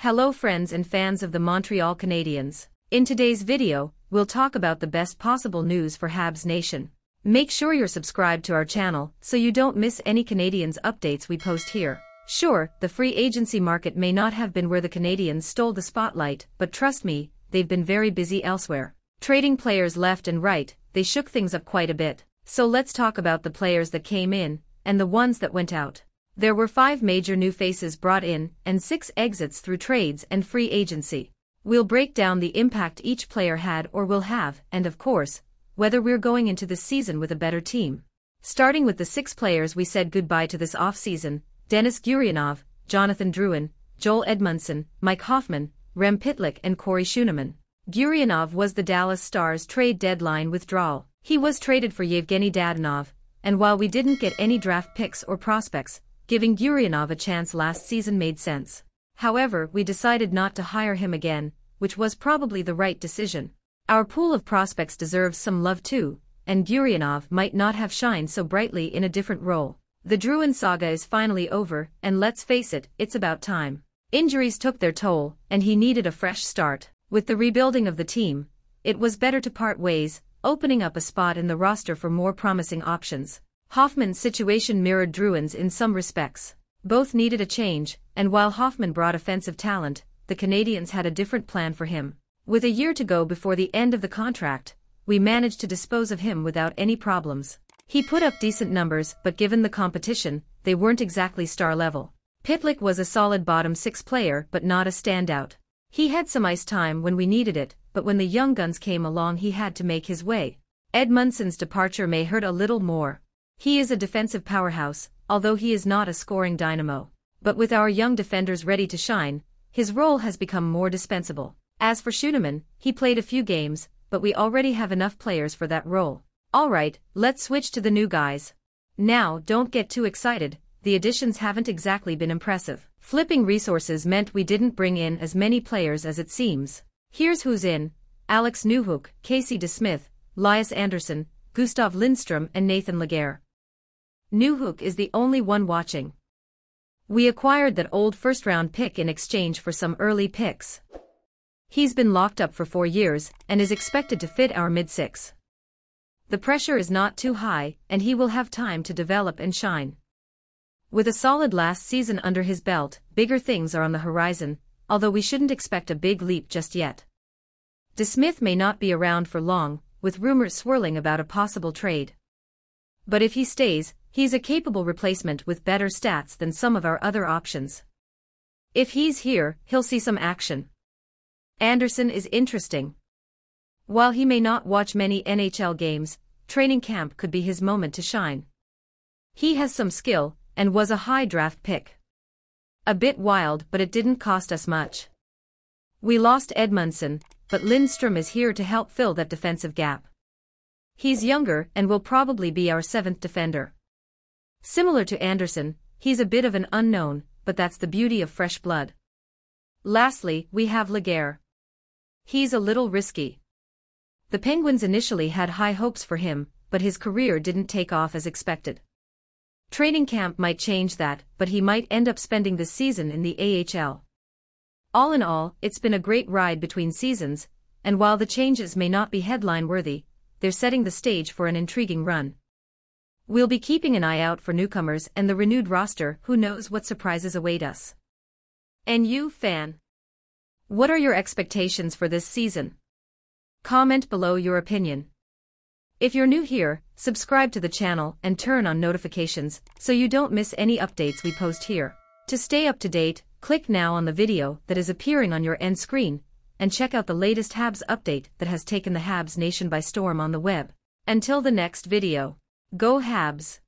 Hello friends and fans of the Montreal Canadiens. In today's video, we'll talk about the best possible news for Habs Nation. Make sure you're subscribed to our channel so you don't miss any Canadiens updates we post here. Sure, the free agency market may not have been where the Canadiens stole the spotlight, but trust me, they've been very busy elsewhere. Trading players left and right, they shook things up quite a bit. So let's talk about the players that came in, and the ones that went out. There were 5 major new faces brought in, and 6 exits through trades and free agency. We'll break down the impact each player had or will have, and of course, whether we're going into this season with a better team. Starting with the 6 players we said goodbye to this offseason: Denis Gurianov, Jonathan Drouin, Joel Edmundson, Mike Hoffman, Rem Pitlick and Corey Schueneman. Gurianov was the Dallas Stars' trade deadline withdrawal. He was traded for Yevgeny Dadonov, and while we didn't get any draft picks or prospects, giving Gurianov a chance last season made sense. However, we decided not to hire him again, which was probably the right decision. Our pool of prospects deserves some love too, and Gurianov might not have shined so brightly in a different role. The Drouin saga is finally over, and let's face it, it's about time. Injuries took their toll, and he needed a fresh start. With the rebuilding of the team, it was better to part ways, opening up a spot in the roster for more promising options. Hoffman's situation mirrored Drouin's in some respects. Both needed a change, and while Hoffman brought offensive talent, the Canadiens had a different plan for him. With a year to go before the end of the contract, we managed to dispose of him without any problems. He put up decent numbers, but given the competition, they weren't exactly star level. Pitlick was a solid bottom 6 player but not a standout. He had some ice time when we needed it, but when the young guns came along he had to make his way. Edmundson's departure may hurt a little more. He is a defensive powerhouse, although he is not a scoring dynamo. But with our young defenders ready to shine, his role has become more dispensable. As for Schueneman, he played a few games, but we already have enough players for that role. Alright, let's switch to the new guys. Now, don't get too excited, the additions haven't exactly been impressive. Flipping resources meant we didn't bring in as many players as it seems. Here's who's in: Alex Newhook, Casey DeSmith, Lias Andersson, Gustav Lindstrom and Nathan Laguerre. Newhook is the only one watching. We acquired that old first-round pick in exchange for some early picks. He's been locked up for 4 years, and is expected to fit our mid-6. The pressure is not too high, and he will have time to develop and shine. With a solid last season under his belt, bigger things are on the horizon, although we shouldn't expect a big leap just yet. DeSmith may not be around for long, with rumors swirling about a possible trade. But if he stays, he's a capable replacement with better stats than some of our other options. If he's here, he'll see some action. Andersson is interesting. While he may not watch many NHL games, training camp could be his moment to shine. He has some skill, and was a high draft pick. A bit wild, but it didn't cost us much. We lost Edmundson, but Lindstrom is here to help fill that defensive gap. He's younger and will probably be our 7th defender. Similar to Andersson, he's a bit of an unknown, but that's the beauty of fresh blood. Lastly, we have Laguerre. He's a little risky. The Penguins initially had high hopes for him, but his career didn't take off as expected. Training camp might change that, but he might end up spending this season in the AHL. All in all, it's been a great ride between seasons, and while the changes may not be headline-worthy, they're setting the stage for an intriguing run. We'll be keeping an eye out for newcomers and the renewed roster. Who knows what surprises await us. And you, fan? What are your expectations for this season? Comment below your opinion. If you're new here, subscribe to the channel and turn on notifications so you don't miss any updates we post here. To stay up to date, click now on the video that is appearing on your end screen, and check out the latest Habs update that has taken the Habs Nation by storm on the web. Until the next video, go Habs!